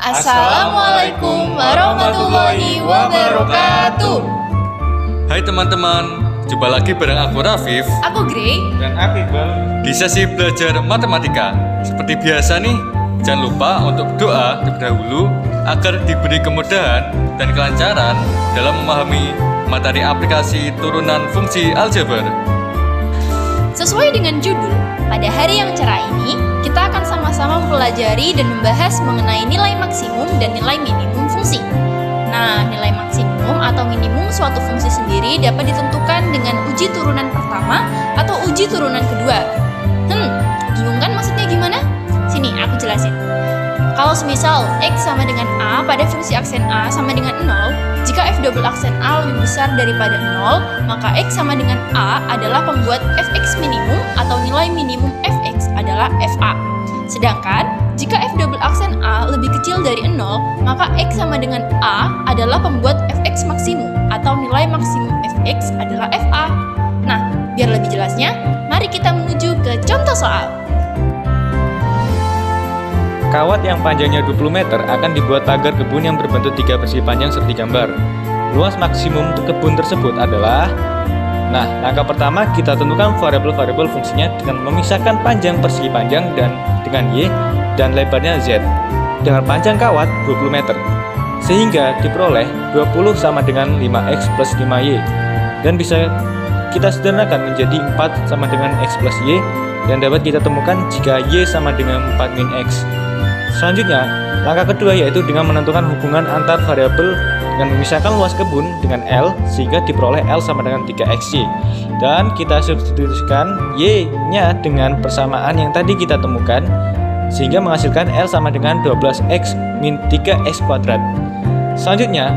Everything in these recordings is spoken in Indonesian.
Assalamualaikum warahmatullahi wabarakatuh. Hai teman-teman, jumpa lagi bareng aku Rafif, Aku Grey, dan aku Iqbal. di sesi belajar matematika. Seperti biasa nih, jangan lupa untuk doa terlebih dahulu agar diberi kemudahan dan kelancaran dalam memahami materi aplikasi turunan fungsi aljabar. Sesuai dengan judul, pada hari yang cerah ini, kita akan sama-sama mempelajari dan membahas mengenai nilai maksimum dan nilai minimum fungsi. Nah, nilai maksimum atau minimum suatu fungsi sendiri dapat ditentukan dengan uji turunan pertama atau uji turunan kedua. Bingung kan maksudnya gimana? Sini, aku jelasin. Kalau semisal X sama dengan A pada fungsi aksen A sama dengan 0, jika F double aksen A lebih besar daripada 0, maka X sama dengan A adalah pembuat Fx minimum atau nilai minimum Fx adalah Fa. Sedangkan, jika F double aksen A lebih kecil dari 0, maka X sama dengan A adalah pembuat Fx maksimum atau nilai maksimum Fx adalah Fa. Nah, biar lebih jelasnya, mari kita menuju ke contoh soal. Kawat yang panjangnya 20 meter akan dibuat pagar kebun yang berbentuk 3 persegi panjang seperti gambar. Luas maksimum untuk kebun tersebut adalah... Nah, langkah pertama kita tentukan variabel-variabel fungsinya dengan memisahkan panjang persegi panjang dan dengan Y dan lebarnya Z dengan panjang kawat 20 meter. Sehingga diperoleh 20 sama dengan 5X plus 5Y dan bisa kita sederhanakan menjadi 4 sama dengan X plus Y dan dapat kita temukan jika Y sama dengan 4 min X. Selanjutnya, langkah kedua yaitu dengan menentukan hubungan antar variabel dengan memisahkan luas kebun dengan L sehingga diperoleh L sama dengan 3XY. Dan kita substitusikan Y-nya dengan persamaan yang tadi kita temukan sehingga menghasilkan L sama dengan 12X min 3X kuadrat. Selanjutnya,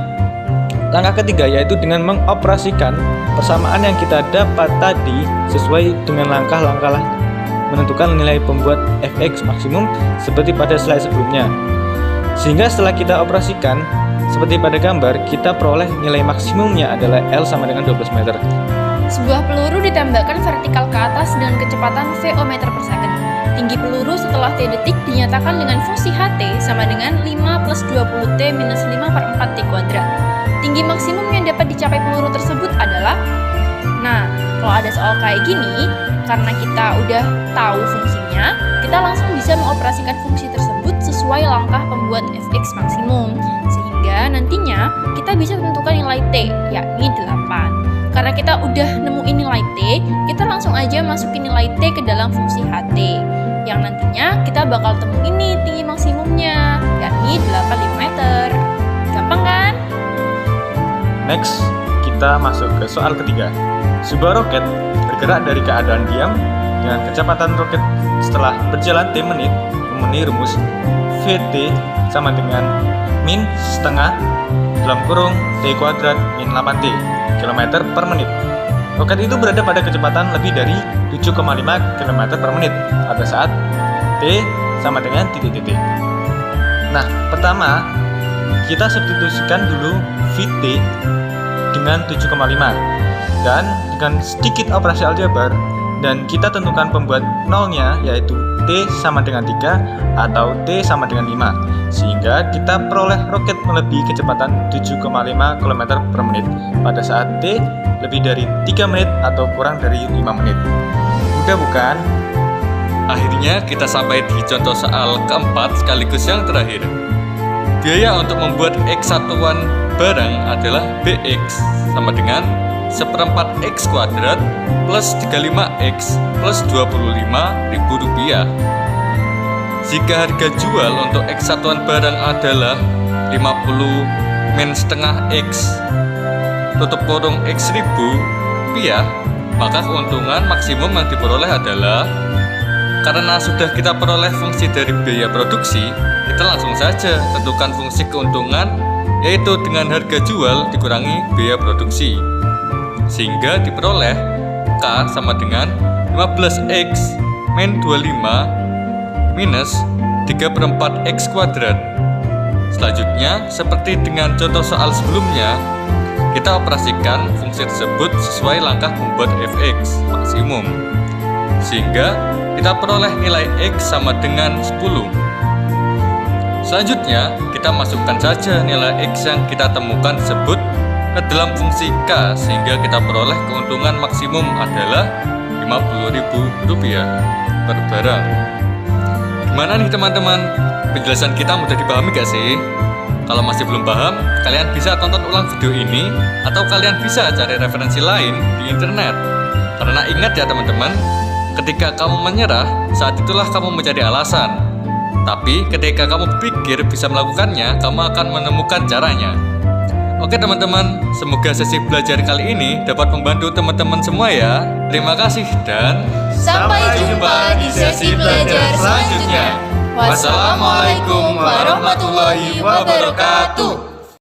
langkah ketiga yaitu dengan mengoperasikan persamaan yang kita dapat tadi sesuai dengan langkah-langkah menentukan nilai pembuat Fx maksimum seperti pada slide sebelumnya. Sehingga setelah kita operasikan seperti pada gambar, kita peroleh nilai maksimumnya adalah L sama dengan 12 meter. Sebuah peluru ditembakkan vertikal ke atas dengan kecepatan VO meter per second. Tinggi peluru setelah T detik dinyatakan dengan fungsi HT sama dengan 5 plus 20T minus 5 per 4T kuadrat. Tinggi maksimum yang dapat dicapai peluru tersebut adalah... Nah, kalau ada soal kayak gini, karena kita udah tahu fungsinya, kita langsung bisa mengoperasikan fungsi tersebut sesuai langkah pembuat Fx maksimum. Sehingga nantinya kita bisa tentukan nilai T, yakni 8. Karena kita udah nemuin nilai T, kita langsung aja masukin nilai T ke dalam fungsi HT. Yang nantinya kita bakal temuin nih tinggi maksimumnya, yakni 85 meter. Gampang kan? Next, kita masuk ke soal ketiga. Sebuah roket bergerak dari keadaan diam dengan kecepatan roket setelah berjalan T menit memenuhi rumus Vt sama dengan min setengah dalam kurung T kuadrat min 8T km per menit. Roket itu berada pada kecepatan lebih dari 7,5 km per menit pada saat T sama dengan titik-titik. Nah, pertama kita substitusikan dulu Vt dengan 7,5 dan dengan sedikit operasi aljabar dan kita tentukan pembuat nolnya yaitu T sama dengan 3 atau T sama dengan 5 sehingga kita peroleh roket melebihi kecepatan 7,5 km per menit pada saat T lebih dari 3 menit atau kurang dari 5 menit. Mudah bukan? Akhirnya kita sampai di contoh soal keempat sekaligus yang terakhir. Biaya untuk membuat X satuan barang adalah Bx sama dengan seperempat X kuadrat plus 35X plus 25.000 rupiah. Jika harga jual untuk X satuan barang adalah 50 min setengah X tutup kurung X ribu rupiah, maka keuntungan maksimum yang diperoleh adalah... Karena sudah kita peroleh fungsi dari biaya produksi, kita langsung saja tentukan fungsi keuntungan yaitu dengan harga jual dikurangi biaya produksi. Sehingga diperoleh K sama dengan 15X min 25 minus 3/4 X kuadrat. Selanjutnya, seperti dengan contoh soal sebelumnya, kita operasikan fungsi tersebut sesuai langkah membuat Fx maksimum. Sehingga kita peroleh nilai X sama dengan 10. Selanjutnya, kita masukkan saja nilai X yang kita temukan tersebut ke dalam fungsi K sehingga kita peroleh keuntungan maksimum adalah Rp50.000 per barang. Gimana nih teman-teman? Penjelasan kita mudah dipahami gak sih? Kalau masih belum paham, kalian bisa tonton ulang video ini atau kalian bisa cari referensi lain di internet. Karena ingat ya teman-teman, ketika kamu menyerah, saat itulah kamu mencari alasan. Tapi ketika kamu pikir bisa melakukannya, kamu akan menemukan caranya. Oke teman-teman, semoga sesi belajar kali ini dapat membantu teman-teman semua ya. Terima kasih dan Sampai jumpa di sesi belajar selanjutnya. Wassalamualaikum warahmatullahi wabarakatuh.